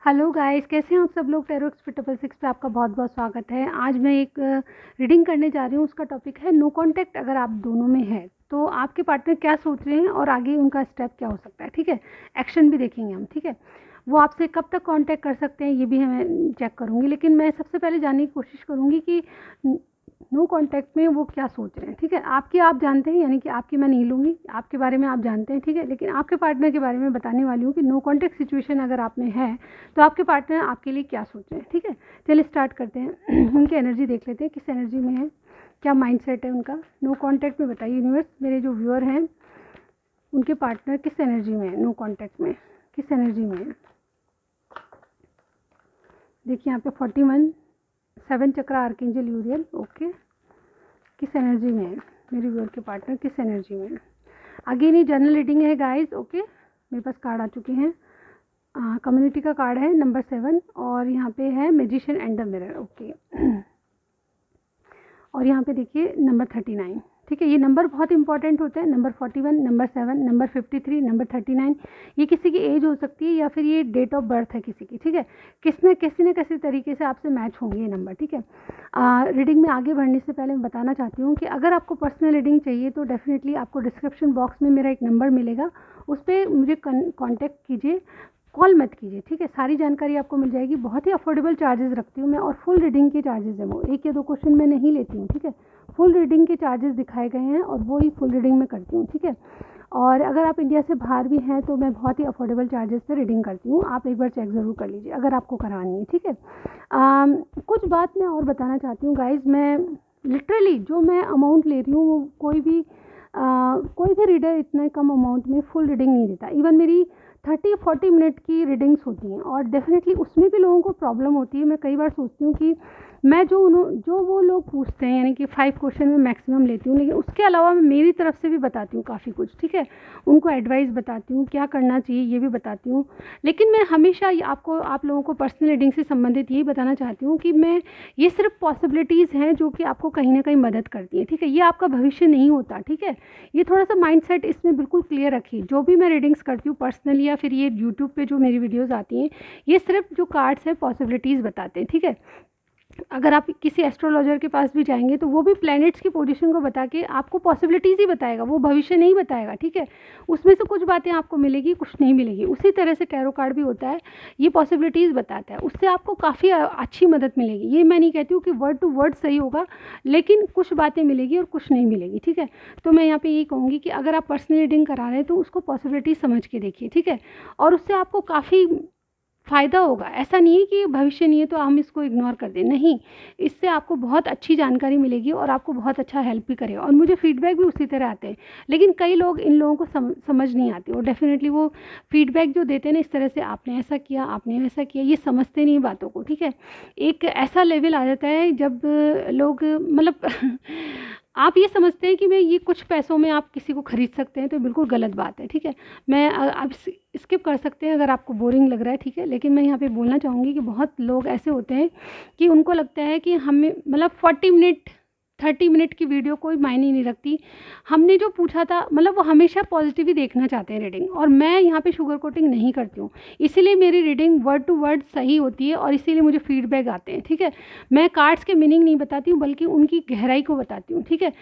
Hello guys, कैसे हैं आप सब लोग। टैरो एक्सपर्ट 666 पे आपका बहुत बहुत स्वागत है। आज मैं एक रीडिंग करने जा रही हूँ। उसका टॉपिक है नो कांटेक्ट। अगर आप दोनों में है तो आपके पार्टनर क्या सोच रहे हैं और आगे उनका स्टेप क्या हो सकता है। ठीक है, एक्शन भी देखेंगे हम। ठीक है, वो आपसे कब तक कांटेक्ट कर सकते हैं ये भी मैं चेक करूँगी, लेकिन मैं सबसे पहले जानने की कोशिश करूँगी कि नो कांटेक्ट में वो क्या सोच रहे हैं। ठीक है, आपकी आप जानते हैं, यानी कि आपकी मैं नहीं लूँगी, आपके बारे में आप जानते हैं। ठीक है, लेकिन आपके पार्टनर के बारे में बताने वाली हूँ कि नो कांटेक्ट सिचुएशन अगर आप में है तो आपके पार्टनर आपके लिए क्या सोच रहे हैं। ठीक है, चलिए स्टार्ट करते हैं। उनकी एनर्जी देख लेते हैं, किस एनर्जी में है, क्या माइंडसेट है उनका। नो कांटेक्ट में बताइए यूनिवर्स, मेरे जो व्यूअर हैं उनके पार्टनर किस एनर्जी में है, नो कांटेक्ट में किस एनर्जी में है। देखिए यहाँ पे 41 7 चक्र आर्कएंजल यूरियल। ओके, किस एनर्जी में है मेरे व्यूअर के पार्टनर, किस एनर्जी में है। अगेन ये जनरल रीडिंग है गाइस। ओके, मेरे पास कार्ड आ चुके हैं। कम्युनिटी का कार्ड है नंबर 7 और यहाँ पे है magician and the mirror. Okay, और यहाँ पे देखिए नंबर 39। ठीक है, ये नंबर बहुत इंपॉर्टेंट होते हैं। Number 41, number 7, number 53, number 39। ये किसी की एज हो सकती है या फिर ये डेट ऑफ बर्थ है किसी की। ठीक है, किसी न किसी तरीके से आपसे मैच होंगे ये नंबर। ठीक है, रीडिंग में आगे बढ़ने से पहले मैं बताना चाहती हूँ कि अगर आपको पर्सनल रीडिंग चाहिए तो डेफिनेटली आपको डिस्क्रिप्शन बॉक्स में मेरा एक नंबर मिलेगा, उस पर मुझे कॉन्टैक्ट कीजिए, कॉल मत कीजिए। ठीक है, सारी जानकारी आपको मिल जाएगी। बहुत ही अफोर्डेबल चार्जेस रखती हूँ मैं, और फुल रीडिंग के चार्जेस है वो, एक या दो क्वेश्चन मैं नहीं लेती हूँ। ठीक है, फुल रीडिंग के चार्जेस दिखाए गए हैं और वो ही फुल रीडिंग में करती हूँ। ठीक है, और अगर आप इंडिया से बाहर भी हैं तो मैं बहुत ही अफोर्डेबल चार्जेस पे रीडिंग करती हूँ। आप एक बार चेक ज़रूर कर लीजिए अगर आपको करानी है। ठीक है, कुछ बात मैं और बताना चाहती हूँ गाइज। मैं लिटरली जो मैं अमाउंट ले रही हूँ वो कोई भी रीडर इतने कम अमाउंट में फुल रीडिंग नहीं देता। इवन मेरी 30-40 मिनट की रीडिंग्स होती हैं और डेफिनेटली उसमें भी लोगों को प्रॉब्लम होती है। मैं कई बार सोचती हूँ कि मैं जो वो लोग पूछते हैं, यानी कि 5 क्वेश्चन में मैक्सिमम लेती हूँ, लेकिन उसके अलावा मैं मेरी तरफ से भी बताती हूँ काफ़ी कुछ। ठीक है, उनको एडवाइस बताती हूँ, क्या करना चाहिए ये भी बताती हूँ। लेकिन मैं हमेशा आप लोगों को पर्सनल रीडिंग से संबंधित यही बताना चाहती हूँ कि मैं ये सिर्फ पॉसिबिलिटीज़ हैं जो कि आपको कहीं ना कहीं मदद करती हैं। ठीक है, ये आपका भविष्य नहीं होता। ठीक है, ये थोड़ा सा माइंडसेट इसमें बिल्कुल क्लियर रखिए। जो भी मैं रीडिंग्स करती हूँ पर्सनली या फिर ये यूट्यूब पे जो मेरी वीडियोस आती हैं, ये सिर्फ जो कार्ड्स हैं पॉसिबिलिटीज़ बताते हैं। ठीक है, अगर आप किसी एस्ट्रोलॉजर के पास भी जाएंगे तो वो भी प्लैनेट्स की पोजीशन को बता के आपको पॉसिबिलिटीज़ ही बताएगा, वो भविष्य नहीं बताएगा। ठीक है, उसमें से कुछ बातें आपको मिलेगी, कुछ नहीं मिलेगी। उसी तरह से टैरो कार्ड भी होता है, ये पॉसिबिलिटीज़ बताता है, उससे आपको काफ़ी अच्छी मदद मिलेगी। ये मैं नहीं कहती हूँ कि वर्ड टू वर्ड सही होगा, लेकिन कुछ बातें मिलेगी और कुछ नहीं मिलेगी। ठीक है, तो मैं यहाँ पर यही कहूँगी कि अगर आप पर्सनल रीडिंग करा रहे हैं तो उसको पॉसिबिलिटीज़ समझ के देखिए। ठीक है, और उससे आपको काफ़ी फ़ायदा होगा। ऐसा नहीं है कि भविष्य नहीं है तो हम इसको इग्नोर कर दें, नहीं, इससे आपको बहुत अच्छी जानकारी मिलेगी और आपको बहुत अच्छा हेल्प भी करेगा। और मुझे फीडबैक भी उसी तरह आते हैं, लेकिन कई लोग इन लोगों को समझ नहीं आती, और डेफिनेटली वो फीडबैक जो देते हैं ना इस तरह से, आपने ऐसा किया, आपने वैसा किया, ये समझते नहीं बातों को। ठीक है, एक ऐसा लेवल आ जाता है जब लोग मतलब आप ये समझते हैं कि मैं ये कुछ पैसों में आप किसी को ख़रीद सकते हैं, तो बिल्कुल गलत बात है। ठीक है, मैं आप स्किप कर सकते हैं अगर आपको बोरिंग लग रहा है। ठीक है, लेकिन मैं यहाँ पे बोलना चाहूँगी कि बहुत लोग ऐसे होते हैं कि उनको लगता है कि हमें मतलब 40 मिनट 30 मिनट की वीडियो कोई मायने नहीं रखती। हमने जो पूछा था मतलब वो हमेशा पॉजिटिव ही देखना चाहते हैं रीडिंग, और मैं यहाँ पे शुगर कोटिंग नहीं करती हूँ, इसीलिए मेरी रीडिंग वर्ड टू वर्ड सही होती है और इसीलिए मुझे फीडबैक आते हैं। ठीक है, मैं कार्ड्स के मीनिंग नहीं बताती हूँ बल्कि उनकी गहराई को बताती हूँ। ठीक है,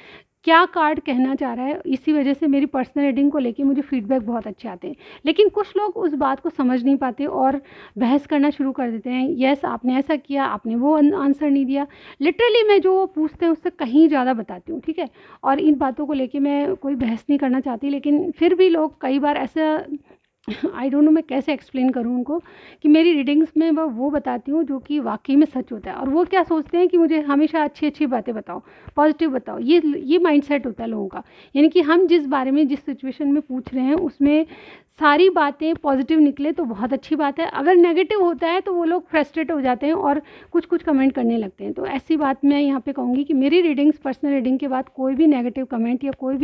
क्या कार्ड कहना चाह रहा है, इसी वजह से मेरी पर्सनल रीडिंग को लेके मुझे फीडबैक बहुत अच्छे आते हैं। लेकिन कुछ लोग उस बात को समझ नहीं पाते और बहस करना शुरू कर देते हैं, यस आपने ऐसा किया, आपने वो आंसर नहीं दिया। लिटरली मैं जो वो पूछते हैं उससे कहीं ज़्यादा बताती हूँ। ठीक है, और इन बातों को लेके मैं कोई बहस नहीं करना चाहती, लेकिन फिर भी लोग कई बार ऐसा आई डोंट नो मैं कैसे एक्सप्लेन करूँ उनको कि मेरी रीडिंग्स में वो बताती हूँ जो कि वाकई में सच होता है, और वो क्या सोचते हैं कि मुझे हमेशा अच्छी अच्छी बातें बताओ, पॉजिटिव बताओ। ये माइंडसेट होता है लोगों का, यानी कि हम जिस बारे में जिस सिचुएशन में पूछ रहे हैं उसमें सारी बातें पॉजिटिव निकले तो बहुत अच्छी बात है, अगर नेगेटिव होता है तो वो लोग फ्रस्ट्रेट हो जाते हैं और कुछ कुछ कमेंट करने लगते हैं। तो ऐसी बात मैं यहाँ पे कहूँगी कि मेरी रीडिंग्स पर्सनल रीडिंग के बाद कोई भी नेगेटिव कमेंट या कोई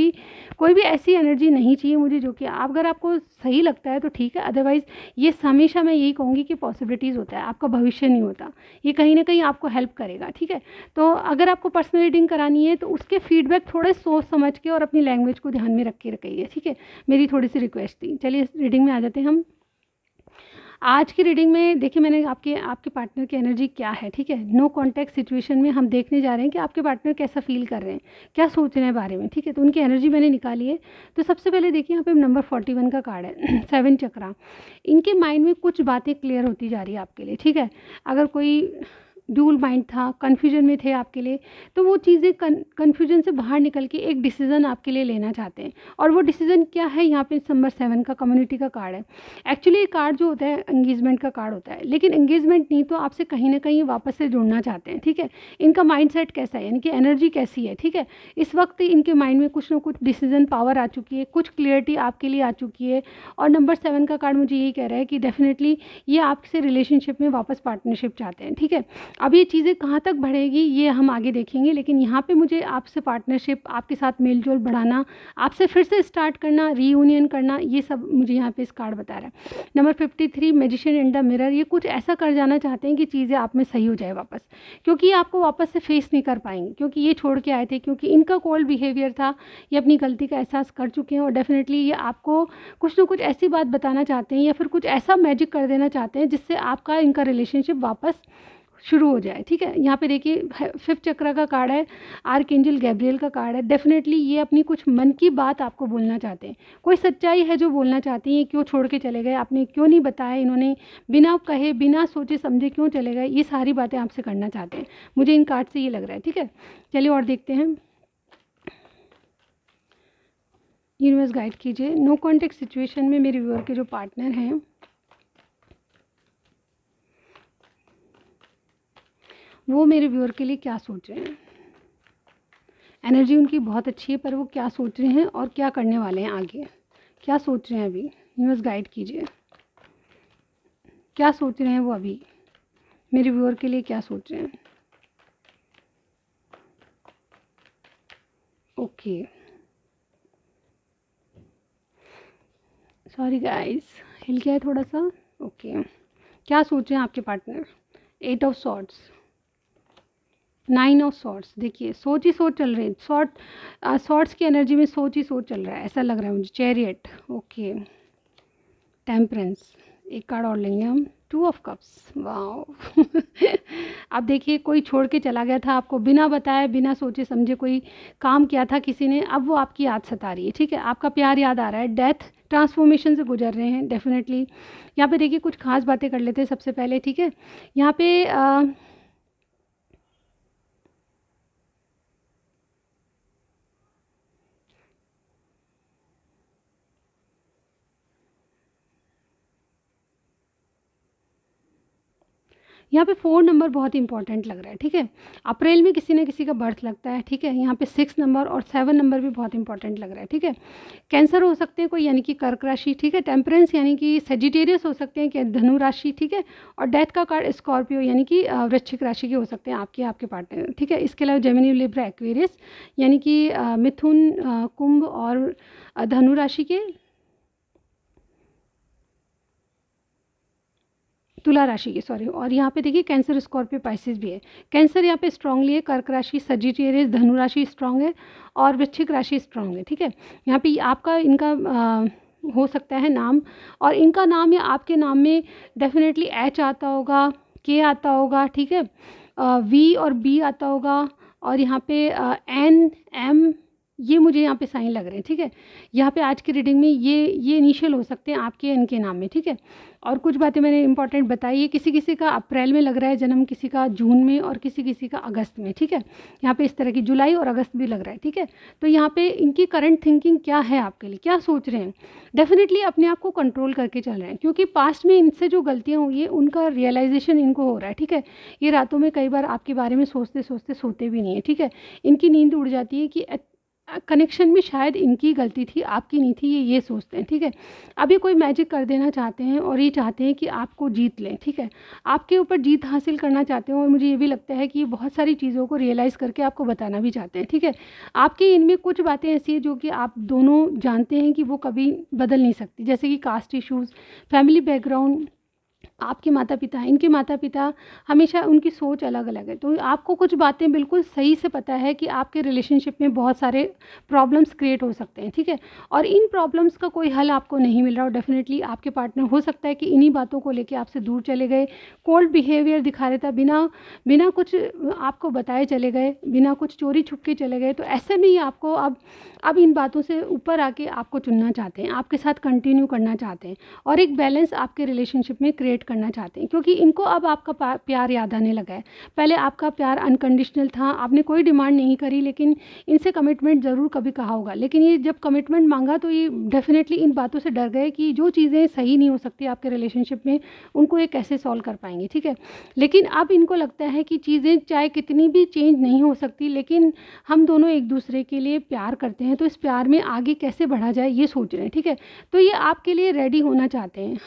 भी ऐसी एनर्जी नहीं चाहिए मुझे, जो कि अगर आपको सही लगता है तो ठीक है, अदरवाइज़ ये हमेशा मैं यही कहूँगी कि पॉसिबिलिटीज़ होता है, आपका भविष्य नहीं होता, ये कहीं ना कहीं आपको हेल्प करेगा। ठीक है, तो अगर आपको पर्सनल रीडिंग करानी है तो उसके फीडबैक थोड़े सोच समझ के और अपनी लैंग्वेज को ध्यान में रख के रखिए। ठीक है, मेरी थोड़ी सी रिक्वेस्ट थी। चलिए रीडिंग में आ जाते हैं हम। आज की रीडिंग में देखिए मैंने आपके आपके पार्टनर की एनर्जी क्या है, ठीक है। नो कॉन्टैक्ट सिचुएशन में हम देखने जा रहे हैं कि आपके पार्टनर कैसा फील कर रहे हैं, क्या सोच रहे हैं बारे में, ठीक है। तो उनकी एनर्जी मैंने निकाली है। तो सबसे पहले देखिए यहाँ पे नंबर 41 का कार्ड है 7 चक्रा। इनके माइंड में कुछ बातें क्लियर होती जा रही है आपके लिए, ठीक है। अगर कोई ड्यूल माइंड था, कन्फ्यूजन में थे आपके लिए, तो वो चीज़ें कन्फ्यूजन से बाहर निकल के एक डिसीज़न आपके लिए लेना चाहते हैं। और वो डिसीज़न क्या है, यहाँ पे नंबर 7 का कम्युनिटी का कार्ड है। एक्चुअली ये कार्ड जो होता है एंगेजमेंट का कार्ड होता है, लेकिन एंगेजमेंट नहीं तो आपसे कहीं ना कहीं वापस से जुड़ना चाहते हैं, ठीक है। इनका माइंडसेट कैसा है, यानी कि एनर्जी कैसी है, ठीक है। इस वक्त इनके माइंड में कुछ ना कुछ डिसीजन पावर आ चुकी है, कुछ क्लियरिटी आपके लिए आ चुकी है। और नंबर 7 का कार्ड मुझे यही कह रहा है कि डेफिनेटली ये आपसे रिलेशनशिप में वापस पार्टनरशिप चाहते हैं, ठीक है। अब ये चीज़ें कहाँ तक बढ़ेगी ये हम आगे देखेंगे, लेकिन यहाँ पे मुझे आपसे पार्टनरशिप, आपके साथ मेल जोल बढ़ाना, आपसे फिर से स्टार्ट करना, रीयूनियन करना, ये सब मुझे यहाँ पे इस कार्ड बता रहा है। Number 53 magician in the mirror, ये कुछ ऐसा कर जाना चाहते हैं कि चीज़ें आप में सही हो जाए वापस, क्योंकि ये आपको वापस से फेस नहीं कर पाएंगे, क्योंकि ये छोड़ के आए थे, क्योंकि इनका कोल्ड बिहेवियर था। ये अपनी गलती का एहसास कर चुके हैं और डेफिनेटली ये आपको कुछ ना कुछ ऐसी बात बताना चाहते हैं या फिर कुछ ऐसा मैजिक कर देना चाहते हैं जिससे आपका इनका रिलेशनशिप वापस शुरू हो जाए, ठीक है। यहाँ पे देखिए 5th चक्र का कार्ड है, आर्कएंजल गैब्रियल का कार्ड है। डेफिनेटली ये अपनी कुछ मन की बात आपको बोलना चाहते हैं, कोई सच्चाई है जो बोलना चाहती हैं। क्यों छोड़ के चले गए, आपने क्यों नहीं बताया, इन्होंने बिना कहे बिना सोचे समझे क्यों चले गए, ये सारी बातें आपसे करना चाहते हैं, मुझे इन कार्ड से ये लग रहा है, ठीक है। चलिए और देखते हैं, यूनिवर्स गाइड कीजिए। नो कॉन्टेक्ट सिचुएशन में मेरे व्यूअर के जो पार्टनर हैं वो मेरे व्यूअर के लिए क्या सोच रहे हैं। एनर्जी उनकी बहुत अच्छी है, पर वो क्या सोच रहे हैं और क्या करने वाले हैं आगे, क्या सोच रहे हैं अभी, यूनिवर्स गाइड कीजिए। क्या सोच रहे हैं वो अभी, मेरे व्यूअर के लिए क्या सोच रहे हैं। ओके, सॉरी गाइस, हिल गया है थोड़ा सा। ओके, क्या सोच रहे हैं आपके partner. 8 of swords, 9 of swords. देखिए सोच ही सोच चल रही है, सॉर्ड्स की एनर्जी में सोच ही सोच चल रहा है, ऐसा लग रहा है मुझे। चैरियट, ओके, टेम्परेंस, एक कार्ड और लेंगे हम, 2 ऑफ कप्स, वाओ अब देखिए कोई छोड़ के चला गया था आपको, बिना बताए बिना सोचे समझे कोई काम किया था किसी ने, अब वो आपकी याद सता रही है, ठीक है। आपका प्यार याद आ रहा है, डेथ ट्रांसफॉर्मेशन से गुजर रहे हैं डेफिनेटली। यहाँ पे देखिए कुछ खास बातें कर लेते हैं सबसे पहले, ठीक है। यहाँ पे यहाँ पे 4 नंबर बहुत इंपॉर्टेंट लग रहा है, ठीक है। अप्रैल में किसी न किसी का बर्थ लगता है, ठीक है। यहाँ पे 6 नंबर और 7 नंबर भी बहुत इंपॉर्टेंट लग रहा है, ठीक है। कैंसर हो सकते हैं कोई, यानी कि कर्क राशि, ठीक है। टेम्परेंस यानी कि सेजिटेरियस हो सकते हैं, क्या धनु राशि, ठीक है। और डेथ का कार्ड स्कॉर्पियो यानी कि वृश्चिक राशि के हो सकते हैं आपके पार्टनर, ठीक है। इसके अलावा जेमिनी, लिब्रा, एक्वेरियस यानी कि मिथुन, कुंभ और धनु राशि के, तुला राशि की, सॉरी। और यहाँ पे देखिए कैंसर, स्कॉर्पियो, पाइसिस भी है। कैंसर यहाँ पे स्ट्रांगली है, कर्क राशि, सजिटेरियस, धनु राशि स्ट्रांग है और वृश्चिक राशि स्ट्रांग है, ठीक है। यहाँ पे आपका इनका हो सकता है नाम, और इनका नाम या आपके नाम में डेफिनेटली एच आता होगा, के आता होगा, ठीक है, वी और बी आता होगा, और यहाँ पे एन, एम, ये मुझे यहाँ पे साइन लग रहे हैं, ठीक है। यहाँ पे आज की रीडिंग में ये इनिशियल हो सकते हैं आपके इनके नाम में, ठीक है। और कुछ बातें मैंने इंपॉर्टेंट बताई है, किसी किसी का अप्रैल में लग रहा है जन्म, किसी का जून में और किसी किसी का अगस्त में, ठीक है। यहाँ पे इस तरह की जुलाई और अगस्त भी लग रहा है, ठीक है। तो यहाँ पे इनकी करंट थिंकिंग क्या है आपके लिए, क्या सोच रहे हैं। डेफिनेटली अपने आप को कंट्रोल करके चल रहे हैं, क्योंकि पास्ट में इनसे जो गलतियाँ हुई है उनका रियलाइजेशन इनको हो रहा है, ठीक है। ये रातों में कई बार आपके बारे में सोचते सोचते सोते भी नहीं है, ठीक है। इनकी नींद उड़ जाती है कि कनेक्शन में शायद इनकी गलती थी, आपकी नहीं थी, ये सोचते हैं, ठीक है। अभी कोई मैजिक कर देना चाहते हैं और ये चाहते हैं कि आपको जीत लें, ठीक है। आपके ऊपर जीत हासिल करना चाहते हैं, और मुझे ये भी लगता है कि ये बहुत सारी चीज़ों को रियलाइज़ करके आपको बताना भी चाहते हैं, ठीक है। आपकी इनमें कुछ बातें ऐसी हैं जो कि आप दोनों जानते हैं कि वो कभी बदल नहीं सकती, जैसे कि कास्ट इश्यूज़, फैमिली बैकग्राउंड, आपके माता पिता, इनके माता पिता, हमेशा उनकी सोच अलग अलग है। तो आपको कुछ बातें बिल्कुल सही से पता है कि आपके रिलेशनशिप में बहुत सारे प्रॉब्लम्स क्रिएट हो सकते हैं, ठीक है, और इन प्रॉब्लम्स का कोई हल आपको नहीं मिल रहा, और डेफिनेटली आपके पार्टनर हो सकता है कि इन्हीं बातों को लेके आपसे दूर चले गए, कोल्ड बिहेवियर दिखा रहे था, बिना बिना कुछ आपको बताए चले गए, बिना कुछ चोरी छुप के चले गए। तो ऐसे में ही आपको अब इन बातों से ऊपर आके आपको चुनना चाहते हैं, आपके साथ कंटिन्यू करना चाहते हैं, और एक बैलेंस आपके रिलेशनशिप में क्रिएट करना चाहते हैं, क्योंकि इनको अब आपका प्यार याद आने लगा है। पहले आपका प्यार अनकंडीशनल था, आपने कोई डिमांड नहीं करी, लेकिन इनसे कमिटमेंट ज़रूर कभी कहा होगा, लेकिन ये जब कमिटमेंट मांगा तो ये डेफिनेटली इन बातों से डर गए कि जो चीज़ें सही नहीं हो सकती आपके रिलेशनशिप में, उनको ये कैसे सॉल्व कर पाएंगे, ठीक है। लेकिन अब इनको लगता है कि चीज़ें चाहे कितनी भी चेंज नहीं हो सकती, लेकिन हम दोनों एक दूसरे के लिए प्यार करते हैं, तो इस प्यार में आगे कैसे बढ़ा जाए ये सोच रहे हैं, ठीक है। तो ये आपके लिए रेडी होना चाहते हैं,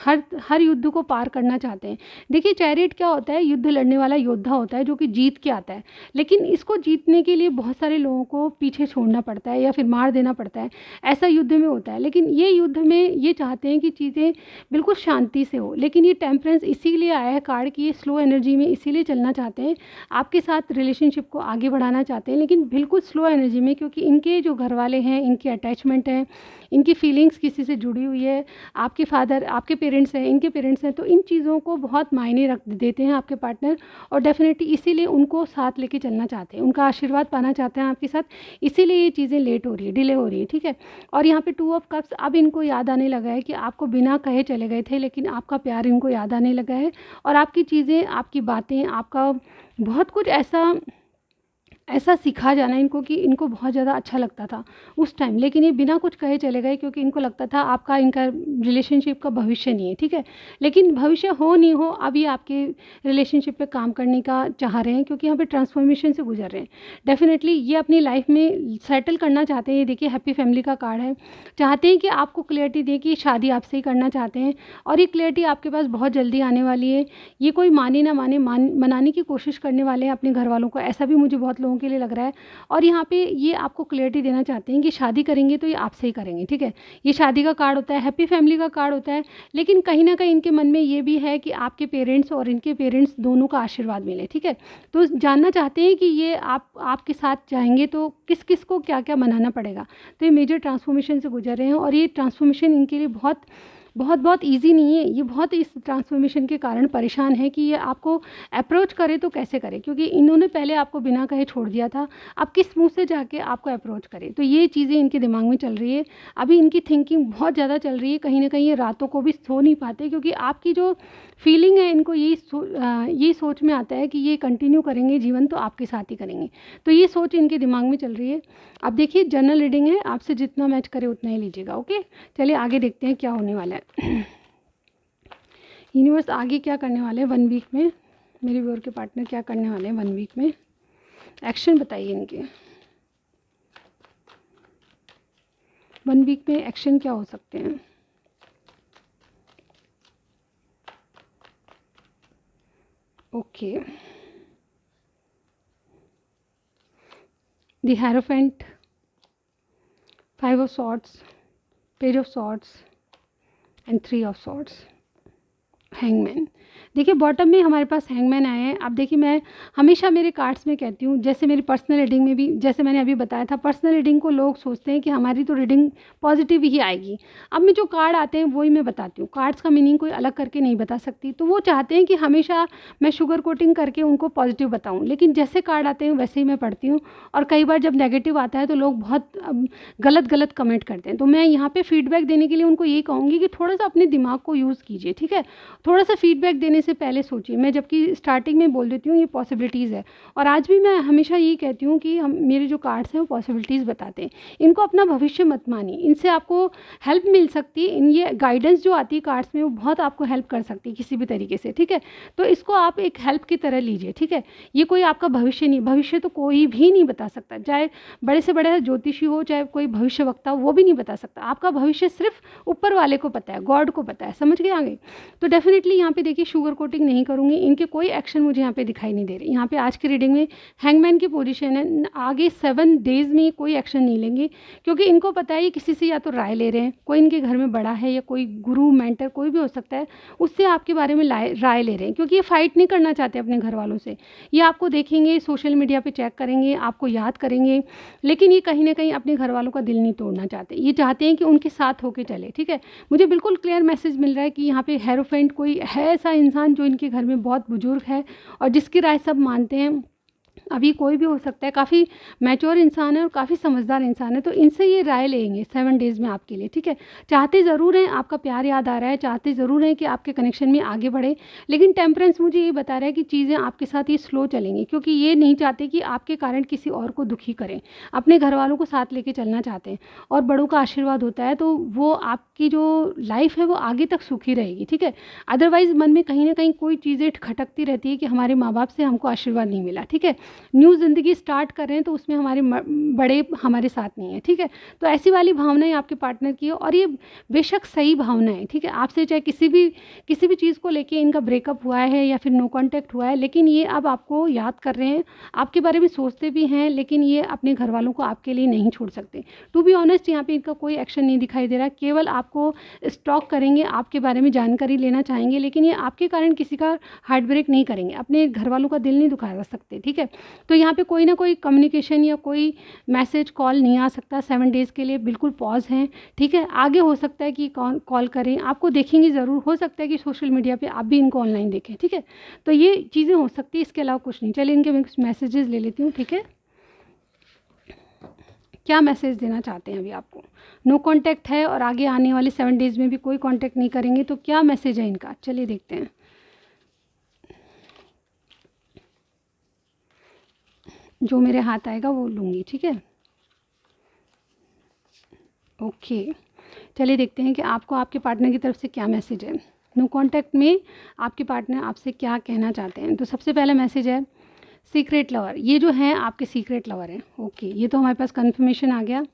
हर युद्ध को पार करना चाहते हैं। देखिए, चैरियट क्या होता है, युद्ध लड़ने वाला योद्धा होता है जो कि जीत के आता है, लेकिन इसको जीतने के लिए बहुत सारे लोगों को पीछे छोड़ना पड़ता है या फिर मार देना पड़ता है, ऐसा युद्ध में होता है। लेकिन ये युद्ध में ये चाहते हैं कि चीज़ें बिल्कुल शांति से हो, लेकिन ये टेम्परेंस इसीलिए आया है कार्ड की, ये स्लो एनर्जी में इसीलिए चलना चाहते हैं, आपके साथ रिलेशनशिप को आगे बढ़ाना चाहते हैं, लेकिन बिल्कुल स्लो एनर्जी में, क्योंकि इनके जो घर वाले हैं, इनके अटैचमेंट है, इनकी फीलिंग्स किसी से जुड़ी हुई है, आपके फादर, आपके पेरेंट्स हैं, इनके पेरेंट्स हैं, तो इन चीज़ों को बहुत मायने रख देते हैं आपके पार्टनर, और डेफिनेटली इसीलिए उनको साथ लेके चलना चाहते हैं, उनका आशीर्वाद पाना चाहते हैं आपके साथ, इसीलिए ये चीज़ें लेट हो रही है, डिले हो रही है, ठीक है। और यहाँ पे 2 ऑफ कप्स, अब इनको याद आने लगा है कि आपको बिना कहे चले गए थे, लेकिन आपका प्यार इनको याद आने लगा है, और आपकी चीज़ें, आपकी बातें, आपका बहुत कुछ ऐसा सिखा जाना इनको कि इनको बहुत ज़्यादा अच्छा लगता था उस टाइम, लेकिन ये बिना कुछ कहे चले गए, क्योंकि इनको लगता था आपका इनका रिलेशनशिप का भविष्य नहीं है, ठीक है। लेकिन भविष्य हो नहीं हो, अभी आपके रिलेशनशिप पे काम करने का चाह रहे हैं, क्योंकि यहाँ पे ट्रांसफॉर्मेशन से गुजर रहे हैं। डेफिनेटली ये अपनी लाइफ में सेटल करना चाहते हैं। ये देखिए, हैप्पी फैमिली का कार्ड है, चाहते हैं कि आपको क्लियरिटी दे कि शादी आपसे ही करना चाहते हैं, और ये क्लियरिटी आपके पास बहुत जल्दी आने वाली है। ये कोई माने ना माने, मनाने की कोशिश करने वाले हैं अपने घर वालों को, ऐसा भी मुझे बहुत लोगों के लिए लग रहा है। और यहाँ पे ये आपको क्लियरिटी देना चाहते हैं कि शादी करेंगे तो ये आपसे ही करेंगे, ठीक है। ये शादी का कार्ड होता है, हैप्पी फैमिली का कार्ड होता है, लेकिन कहीं ना कहीं इनके मन में ये भी है कि आपके पेरेंट्स और इनके पेरेंट्स दोनों का आशीर्वाद मिले, ठीक है। तो जानना चाहते हैं कि ये आपके साथ जाएंगे तो किस किस को क्या क्या मनाना पड़ेगा। तो ये मेजर ट्रांसफॉर्मेशन से गुजर रहे हैं, और ये ट्रांसफॉर्मेशन इनके लिए बहुत बहुत बहुत ईजी नहीं है। ये बहुत इस ट्रांसफॉर्मेशन के कारण परेशान है कि ये आपको अप्रोच करे तो कैसे करे, क्योंकि इन्होंने पहले आपको बिना कहे छोड़ दिया था, अब किस मुंह से जाके आपको अप्रोच करे। तो ये चीज़ें इनके दिमाग में चल रही है, अभी इनकी थिंकिंग बहुत ज़्यादा चल रही है, कहीं ना कहीं ये रातों को भी सो नहीं पाते, क्योंकि आपकी जो फीलिंग है, इनको यही सोच में आता है कि ये कंटिन्यू करेंगे जीवन तो आपके साथ ही करेंगे। तो ये सोच इनके दिमाग में चल रही है। अब देखिए, जनरल रीडिंग है, आपसे जितना मैच करे उतना ही लीजिएगा, ओके। चलिए आगे देखते हैं क्या होने वाला है। यूनिवर्स आगे क्या करने वाले हैं 1 वीक में, मेरे व्यूअर के पार्टनर क्या करने वाले हैं 1 वीक में, एक्शन बताइए इनके 1 वीक में, एक्शन क्या हो सकते हैं। Okay, the hierophant, 5 of swords, page of swords and 3 of swords, hangman. देखिए, बॉटम में हमारे पास हैंगमैन आए हैं। अब देखिए, मैं हमेशा मेरे कार्ड्स में कहती हूँ, जैसे मेरी पर्सनल रीडिंग में भी, जैसे मैंने अभी बताया था, पर्सनल रीडिंग को लोग सोचते हैं कि हमारी तो रीडिंग पॉजिटिव ही आएगी। अब मैं जो कार्ड आते हैं वही मैं बताती हूँ, कार्ड्स का मीनिंग कोई अलग करके नहीं बता सकती। तो वो चाहते हैं कि हमेशा मैं शुगर कोटिंग करके उनको पॉजिटिव बताऊँ, लेकिन जैसे कार्ड आते हैं वैसे ही मैं पढ़ती हूँ, और कई बार जब नेगेटिव आता है तो लोग बहुत गलत कमेंट करते हैं। तो मैं यहाँ पर फीडबैक देने के लिए उनको यही कहूँगी कि थोड़ा सा अपने दिमाग को यूज़ कीजिए, ठीक है। थोड़ा सा फीडबैक देने से पहले सोचिए। मैं जबकि स्टार्टिंग में बोल देती हूँ ये पॉसिबिलिटीज़ है, और आज भी मैं हमेशा यही कहती हूँ कि हम, मेरे जो कार्ड्स हैं वो पॉसिबिलिटीज़ बताते हैं। इनको अपना भविष्य मत मानिए, इनसे आपको हेल्प मिल सकती है। इन ये गाइडेंस जो आती है कार्ड्स में वो बहुत आपको हेल्प कर सकती है किसी भी तरीके से, ठीक है। तो इसको आप एक हेल्प की तरह लीजिए, ठीक है। ये कोई आपका भविष्य नहीं, भविष्य तो कोई भी नहीं बता सकता, चाहे बड़े से बड़े ज्योतिषी हो, चाहे कोई भविष्य वक्ता हो, वो भी नहीं बता सकता। आपका भविष्य सिर्फ ऊपर वाले को पता है, गॉड को पता है, समझ के आ गए। तो डेफिनेटली यहाँ पे देखिए, शुगर ओवर कोटिंग नहीं करूँगी, इनके कोई एक्शन मुझे यहाँ पे दिखाई नहीं दे रहे। यहाँ पे आज की रीडिंग में हैंगमैन की पोजीशन है, आगे 7 डेज़ में कोई एक्शन नहीं लेंगे, क्योंकि इनको पता है ये किसी से या तो राय ले रहे हैं, कोई इनके घर में बड़ा है या कोई गुरु मेंटर कोई भी हो सकता है, उससे आपके बारे में राय ले रहे हैं, क्योंकि ये फाइट नहीं करना चाहते अपने घर वालों से। ये आपको देखेंगे, सोशल मीडिया पर चेक करेंगे, आपको याद करेंगे, लेकिन ये कहीं ना कहीं अपने घर वालों का दिल नहीं तोड़ना चाहते। ये चाहते हैं कि उनके साथ होके चले। ठीक है, मुझे बिल्कुल क्लियर मैसेज मिल रहा है कि यहाँ पे हेरोफेंट कोई है ऐसा इंसान जो इनके घर में बहुत बुजुर्ग है और जिसकी राय सब मानते हैं। अभी कोई भी हो सकता है, काफ़ी मैच्योर इंसान है और काफ़ी समझदार इंसान है, तो इनसे ये राय लेंगे 7 डेज़ में आपके लिए। ठीक है, चाहते ज़रूर हैं, आपका प्यार याद आ रहा है, चाहते ज़रूर हैं कि आपके कनेक्शन में आगे बढ़े, लेकिन टेम्परेंस मुझे ये बता रहा है कि चीज़ें आपके साथ ये स्लो चलेंगी, क्योंकि ये नहीं चाहते कि आपके कारण किसी और को दुखी करें, अपने घर वालों को साथ लेके चलना चाहते हैं। और बड़ों का आशीर्वाद होता है तो वो आपकी जो लाइफ है वो आगे तक सुखी रहेगी। ठीक है, अदरवाइज़ मन में कहीं ना कहीं कोई चीज़ें खटकती रहती है कि हमारे माँ बाप से हमको आशीर्वाद नहीं मिला। ठीक है, न्यू ज़िंदगी स्टार्ट कर रहे हैं तो उसमें हमारे बड़े हमारे साथ नहीं है। ठीक है, तो ऐसी वाली भावनाएं आपके पार्टनर की है और ये बेशक सही भावना है। ठीक है, आपसे चाहे किसी भी चीज़ को लेके इनका ब्रेकअप हुआ है या फिर नो कांटेक्ट हुआ है, लेकिन ये अब आपको याद कर रहे हैं, आपके बारे में सोचते भी हैं, लेकिन ये अपने घर वालों को आपके लिए नहीं छोड़ सकते। टू बी ऑनेस्ट, यहाँ पे इनका कोई एक्शन नहीं दिखाई दे रहा, केवल आपको स्टॉक करेंगे, आपके बारे में जानकारी लेना चाहेंगे, लेकिन ये आपके कारण किसी का हार्ट ब्रेक नहीं करेंगे, अपने घर वालों का दिल नहीं दुखा सकते। ठीक है, तो यहाँ पे कोई ना कोई कम्युनिकेशन या कोई मैसेज कॉल नहीं आ सकता। 7 डेज़ के लिए बिल्कुल पॉज हैं। ठीक है, आगे हो सकता है कि कॉल करें, आपको देखेंगे ज़रूर, हो सकता है कि सोशल मीडिया पे आप भी इनको ऑनलाइन देखें। ठीक है, तो ये चीज़ें हो सकती है, इसके अलावा कुछ नहीं। चलिए इनके मैं कुछ मैसेजेस ले लेती हूँ। ठीक है, क्या मैसेज देना चाहते हैं अभी आपको? नो कांटेक्ट है और आगे आने वाले 7 डेज़ में भी कोई कांटेक्ट नहीं करेंगे, तो क्या मैसेज है इनका? चलिए देखते हैं। जो मेरे हाथ आएगा वो लूँगी। ठीक है, ओके, चलिए देखते हैं कि आपको आपके पार्टनर की तरफ से क्या मैसेज है। नो कांटेक्ट में आपके पार्टनर आपसे क्या कहना चाहते हैं? तो सबसे पहला मैसेज है सीक्रेट लवर। ये जो है आपके सीक्रेट लवर हैं। ओके, ये तो हमारे पास कंफर्मेशन आ गया।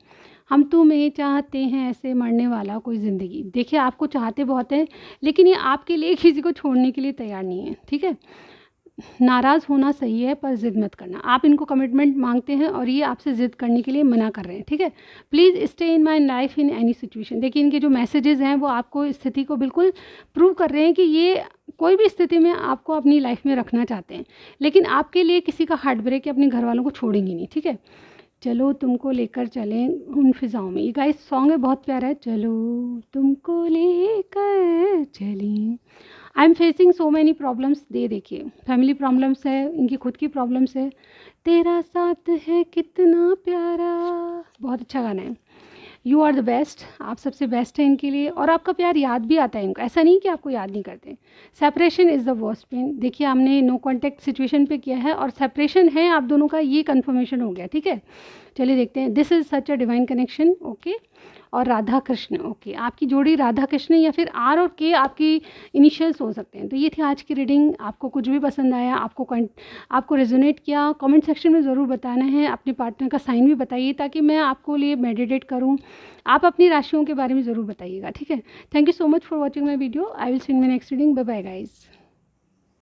हम तुम्हें चाहते हैं ऐसे मरने वाला कोई ज़िंदगी। देखिए, आपको चाहते बहुत हैं, लेकिन ये आपके लिए किसी को छोड़ने के लिए तैयार नहीं है। ठीक है, नाराज़ होना सही है पर ज़िद मत करना। आप इनको कमिटमेंट मांगते हैं और ये आपसे ज़िद करने के लिए मना कर रहे हैं। ठीक है, please stay in my life in any situation. देखिए, इनके जो मैसेजेस हैं वो आपको स्थिति को बिल्कुल प्रूव कर रहे हैं कि ये कोई भी स्थिति में आपको अपनी लाइफ में रखना चाहते हैं, लेकिन आपके लिए किसी का हार्ट ब्रेक या अपने घर वालों को छोड़ेंगे नहीं। ठीक है, चलो तुमको लेकर चलें उन फिज़ाओं में। ये गाइस सॉन्ग है, बहुत प्यारा है। चलो तुमको लेकर चलें। I am facing so many problems. दे देखिए, फैमिली प्रॉब्लम्स है, इनकी खुद की प्रॉब्लम्स है। तेरा साथ है कितना प्यारा, बहुत अच्छा गाना है। यू आर द बेस्ट, आप सबसे बेस्ट हैं इनके लिए, और आपका प्यार याद भी आता है इनको, ऐसा नहीं कि आपको याद नहीं करते। Separation is the worst pain. देखिए, हमने नो कॉन्टैक्ट सिचुएशन पे किया है और सेपरेशन है आप दोनों का, ये कन्फर्मेशन हो गया। ठीक है, चलिए देखते हैं। This is such a divine connection. Okay, और राधा कृष्ण। ओके, आपकी जोड़ी राधा कृष्ण या फिर आर और के आपकी इनिशियल्स हो सकते हैं। तो ये थी आज की रीडिंग। आपको कुछ भी पसंद आया, आपको रेजोनेट किया, कमेंट सेक्शन में ज़रूर बताना है। अपने पार्टनर का साइन भी बताइए ताकि मैं आपको लिए मेडिटेट करूं। आप अपनी राशियों के बारे में ज़रूर बताइएगा। ठीक है, thank you so much for watching my video. I will see in my next reading. Bye bye guys.